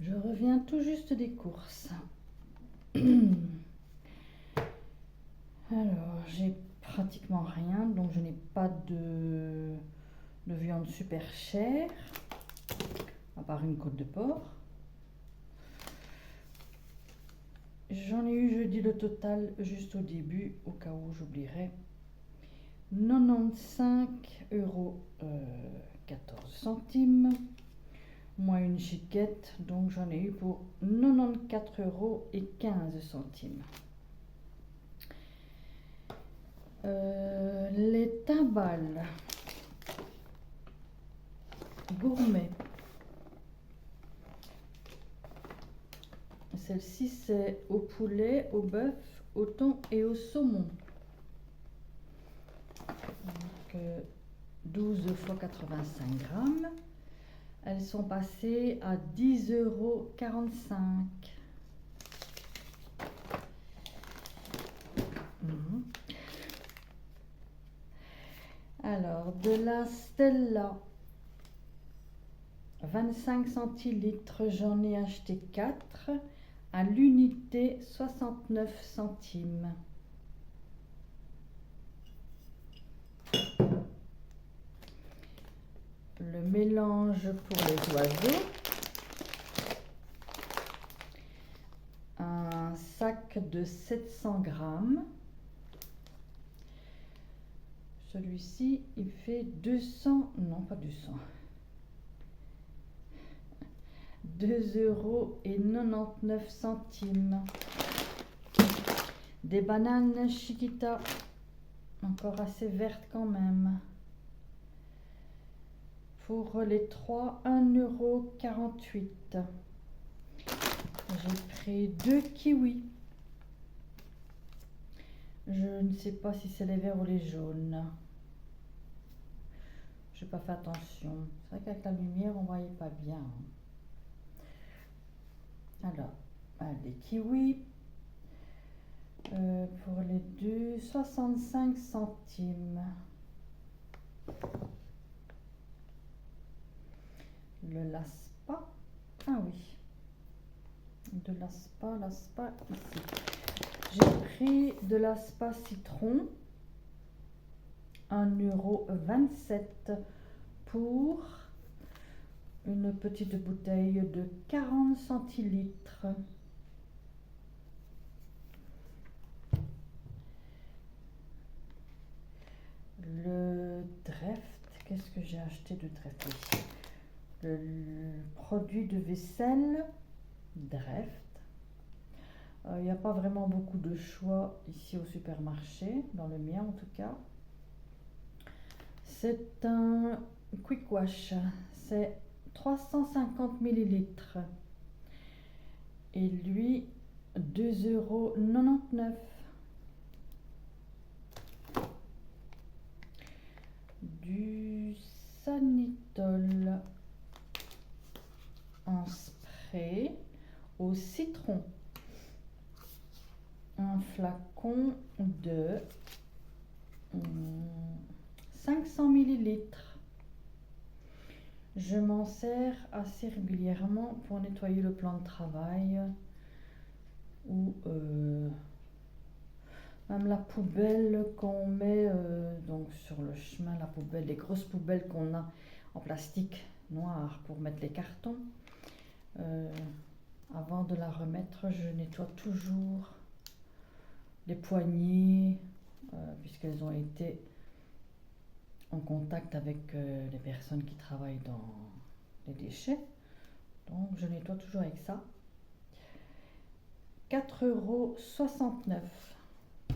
Je reviens tout juste des courses. Alors, j'ai pratiquement rien, donc je n'ai pas de viande super chère, à part une côte de porc. J'en ai eu, je dis le total juste au début, au cas où j'oublierais. 95 € 14 centimes, moins une chiquette, donc j'en ai eu pour 94 € 15 centimes. Les timbales gourmet. Celle-ci, c'est au poulet, au bœuf, au thon et au saumon. Donc, 12 x 85 grammes. Elles sont passées à 10,45 €. Alors, de la Stella, 25 centilitres, j'en ai acheté 4 à l'unité 69 centimes. Le mélange pour les oiseaux, un sac de 700 grammes. Celui-ci, il fait 200, non pas 200, 2,99 €. Des bananes Chiquita, encore assez vertes quand même. Pour les 3, 1,48 €. J'ai pris 2 kiwis. Je ne sais pas si c'est les verts ou les jaunes. Je n'ai pas fait attention. C'est vrai qu'avec la lumière, on ne voyait pas bien. Alors, les kiwis. Pour les deux, 65 centimes. Le laspa. Ah oui. De laspa ici. J'ai pris de l'aspa citron, 1,27 € pour une petite bouteille de 40 centilitres. Le Dreft, qu'est-ce que j'ai acheté de Dreft ici? Le produit de vaisselle Dreft. Il n'y a pas vraiment beaucoup de choix ici au supermarché, dans le mien en tout cas. C'est un quick wash, c'est 350 millilitres. Et lui, 2,99 €. Du Sanitol en spray au citron. Un flacon de 500 millilitres. Je m'en sers assez régulièrement pour nettoyer le plan de travail ou même la poubelle qu'on met donc sur le chemin, la poubelle, les grosses poubelles qu'on a en plastique noir pour mettre les cartons. Avant de la remettre, je nettoie toujours les poignées puisqu'elles ont été en contact avec les personnes qui travaillent dans les déchets. Donc je nettoie toujours avec ça. 4,69 €.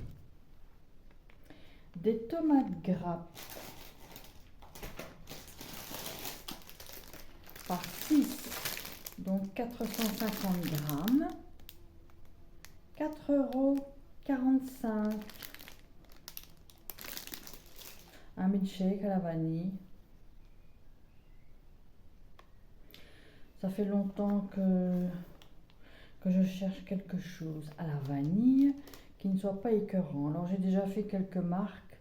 Des tomates grappes par 6, donc 450 grammes, 4,45 €. Un milkshake à la vanille. Ça fait longtemps que je cherche quelque chose à la vanille qui ne soit pas écœurant. Alors j'ai déjà fait quelques marques.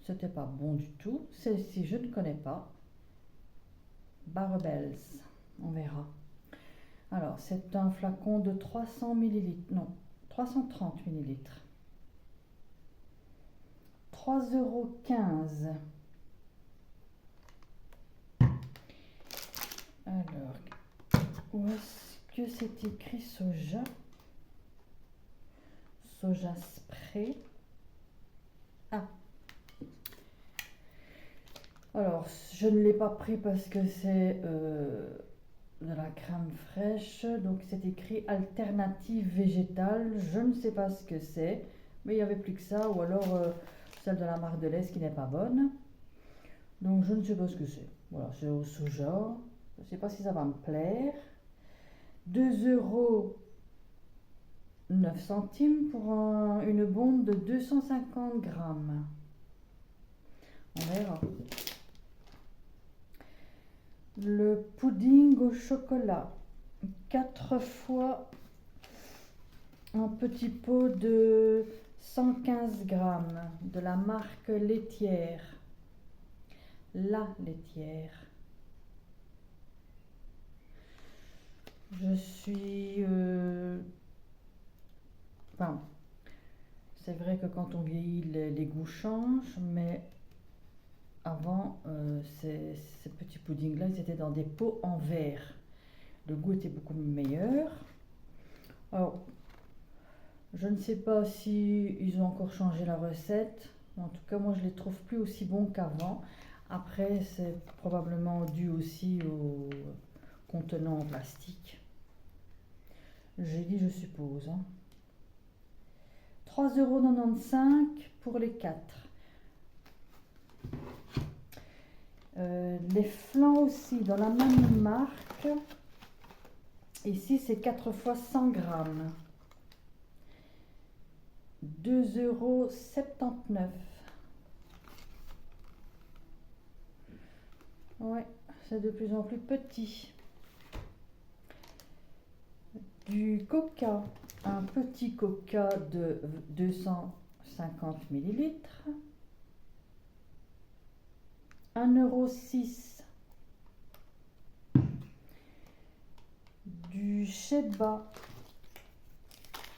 C'était pas bon du tout. Celle-ci, je ne connais pas. Barbells, on verra. Alors, c'est un flacon de 300 millilitres. Non, 330 millilitres. 3,15 €. Alors, où est-ce que c'est écrit soja? Soja spray. Ah. Alors, je ne l'ai pas pris parce que c'est de la crème fraîche. Donc, c'est écrit alternative végétale. Je ne sais pas ce que c'est. Mais il n'y avait plus que ça. Ou alors celle de la marque de l'Est qui n'est pas bonne. Donc, je ne sais pas ce que c'est. Voilà, c'est au soja. Je ne sais pas si ça va me plaire. 2,09 € pour une bombe de 250 grammes. On verra. Le pudding au chocolat. 4 fois un petit pot de 115 grammes de la marque laitière. La laitière. Je suis... Enfin, c'est vrai que quand on vieillit, les goûts changent, mais avant, ces petits puddings-là, ils étaient dans des pots en verre. Le goût était beaucoup meilleur. Alors, je ne sais pas si ils ont encore changé la recette. En tout cas, moi, je les trouve plus aussi bons qu'avant. Après, c'est probablement dû aussi au contenant en plastique. J'ai dit, je suppose. 3,95 € pour les 4. Les flancs aussi, dans la même marque. Ici, c'est 4 fois 100 grammes. 2,79 €. Ouais, c'est de plus en plus petit. Du coca, un petit coca de 250 millilitres. 1,06 €. Du Sheba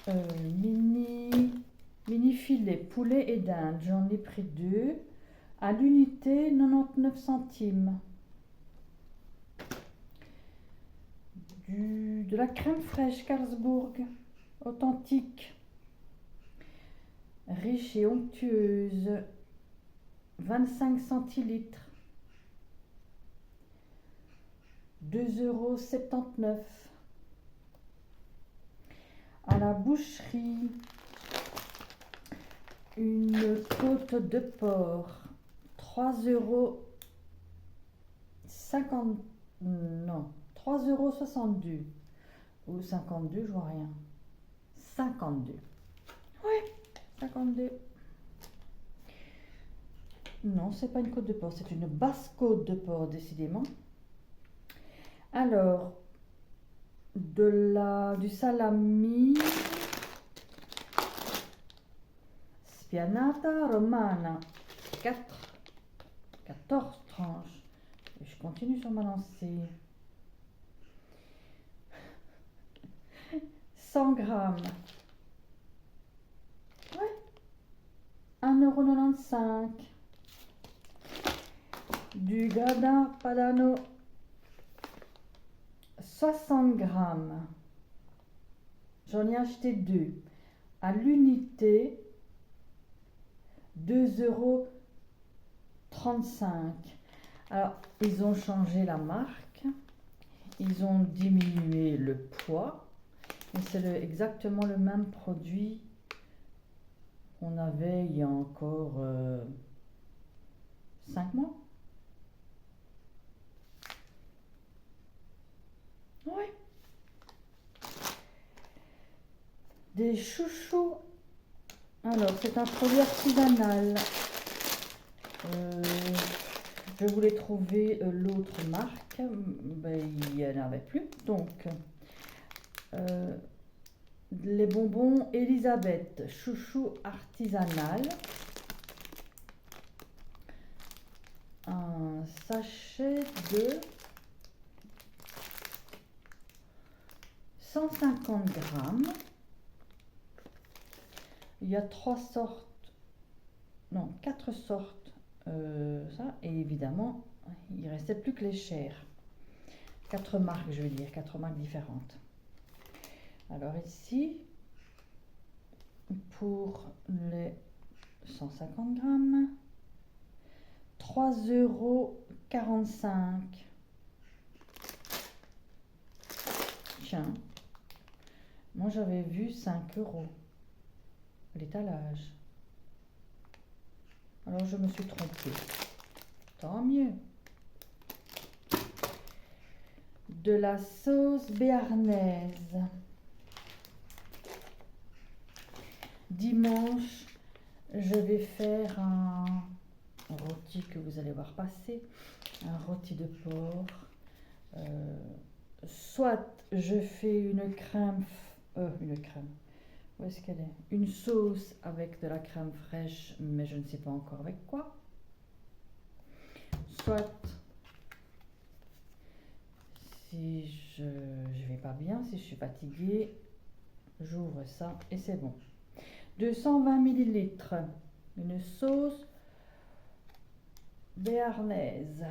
mini filet poulet et dinde, j'en ai pris 2 à l'unité 99 centimes. De la crème fraîche Carlsberg authentique, riche et onctueuse, 25 centilitres, 2,79 €. À la boucherie, une côte de porc, 3,50 €, non, 3,62 € ou 52, je vois rien. 52. Ouais, 52. Non, c'est pas une côte de porc, c'est une basse côte de porc, décidément. Alors, du salami spianata romana, 14 tranches. Et je continue sur ma lancée. 100 grammes. Ouais. 1,95 €. Du gradin padano, 60 grammes. J'en ai acheté 2. À l'unité, 2,35 €. Alors, ils ont changé la marque. Ils ont diminué le poids. Mais c'est exactement le même produit qu'on avait il y a encore 5 mois. Oui. Des chouchous. Alors, c'est un produit artisanal. Je voulais trouver l'autre marque. Ben, il n'y en avait plus. Donc, les bonbons Elisabeth, chouchou artisanal. Un sachet de 150 grammes. Il y a 3 sortes, non, 4 sortes, ça, et évidemment, il restait plus que les chairs. 4 marques, je veux dire, 4 marques différentes. Alors ici, pour les 150 grammes, 3,45 €. Tiens, moi j'avais vu 5 € l'étalage. Alors je me suis trompée. Tant mieux. De la sauce béarnaise. Dimanche, je vais faire un rôti que vous allez voir passer. Un rôti de porc. Soit je fais une crème. Où est-ce qu'elle est? Une sauce avec de la crème fraîche, mais je ne sais pas encore avec quoi. Soit, si je vais pas bien, si je suis fatiguée, j'ouvre ça et c'est bon. 220 ml, une sauce béarnaise.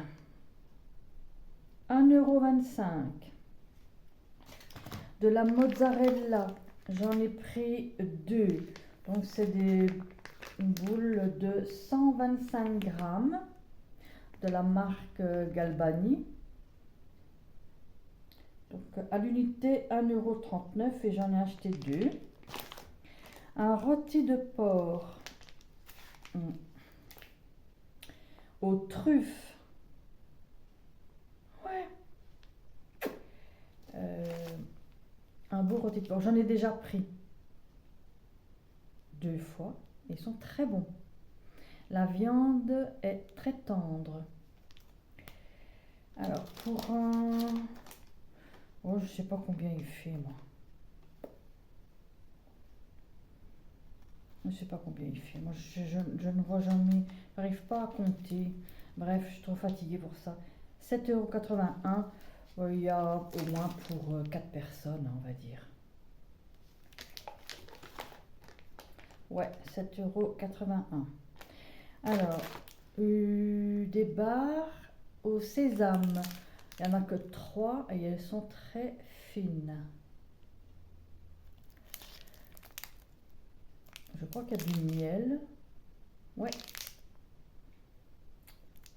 1,25 €. De la mozzarella, j'en ai pris 2. Donc c'est des boules de 125 grammes de la marque Galbani. Donc à l'unité 1,39 € et j'en ai acheté 2. Un rôti de porc aux truffes. Ouais. Un beau rôti de porc. J'en ai déjà pris 2 fois. Ils sont très bons. La viande est très tendre. Alors pour un... Oh, je sais pas combien il fait moi. Je sais pas combien il fait. Moi, je ne vois jamais. J'arrive pas à compter. Bref, je suis trop fatiguée pour ça. 7,81 €. Il y a au moins pour 4 personnes, on va dire. Ouais, 7,81 €. Alors, des barres au sésame. Il n'y en a que 3 et elles sont très fines. Je crois qu'il y a du miel. Ouais.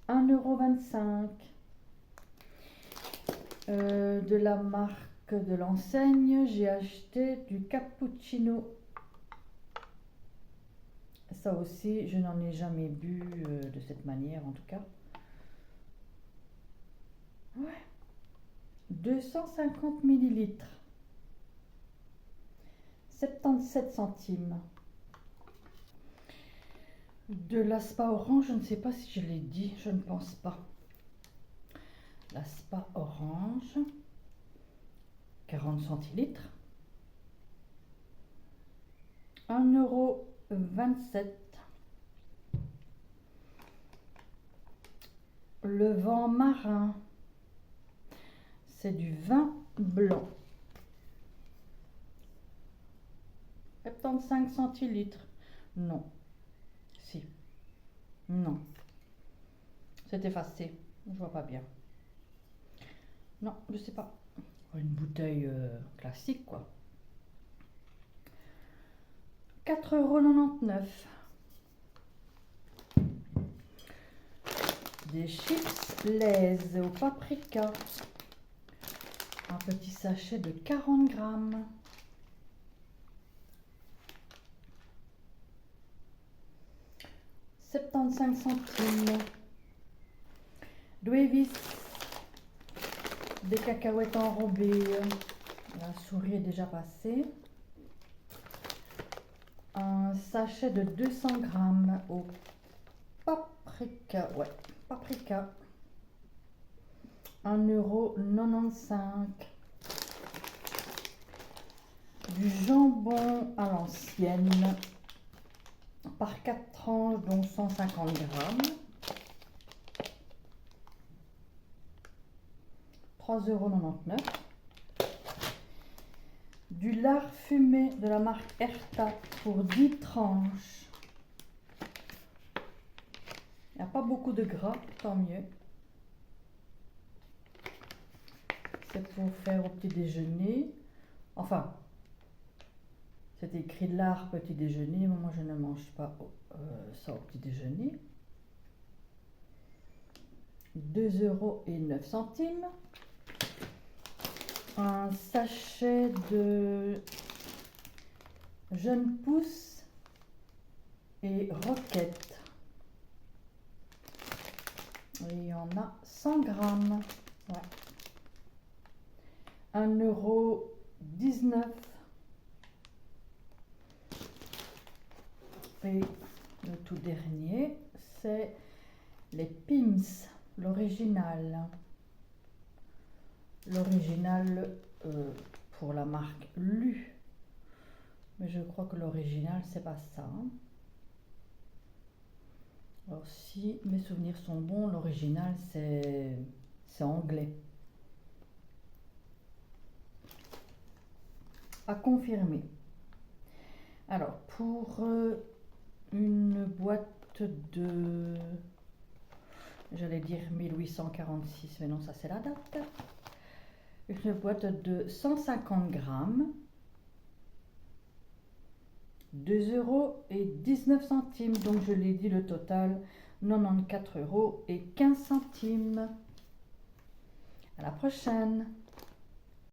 1,25 €. De la marque de l'enseigne, j'ai acheté du cappuccino. Ça aussi, je n'en ai jamais bu de cette manière en tout cas. Ouais. 250 ml. 77 centimes. De l'Aspa orange, je ne sais pas si je l'ai dit, je ne pense pas. L'Aspa orange, 40 centilitres. 1,27 €. Le vent marin, c'est du vin blanc. 75 centilitres. Non. Si. Non. C'est effacé. Je vois pas bien. Non, je sais pas. Une bouteille classique, quoi. 4,99 €. Des chips Lay's au paprika. Un petit sachet de 40 grammes. 75 centimes. Dwevis, des cacahuètes enrobées. La souris est déjà passée. Un sachet de 200 grammes au paprika. Ouais, paprika. 1,95 €. Du jambon à l'ancienne par 4 tranches, donc 150 grammes. 3,99 €. du lard fumé de la marque Erta pour 10 tranches. Il n'y a pas beaucoup de gras, tant mieux. C'est pour faire au petit déjeuner. Enfin, c'est écrit lard petit déjeuner, mais moi je ne mange pas ça au petit déjeuner. 2,09 €. Un sachet de jeunes pousses et roquettes. Et il y en a 100 grammes. Ouais. 1,19 €. Et le tout dernier, c'est les Pim's, l'original. L'original pour la marque Lu. Mais je crois que l'original, c'est pas ça. Alors, si mes souvenirs sont bons, l'original, c'est anglais. À confirmer. Alors, pour une boîte de, j'allais dire 1846, mais non, ça c'est la date. Une boîte de 150 grammes, 2,19 €. Donc je l'ai dit, le total 94,15 €. À la prochaine.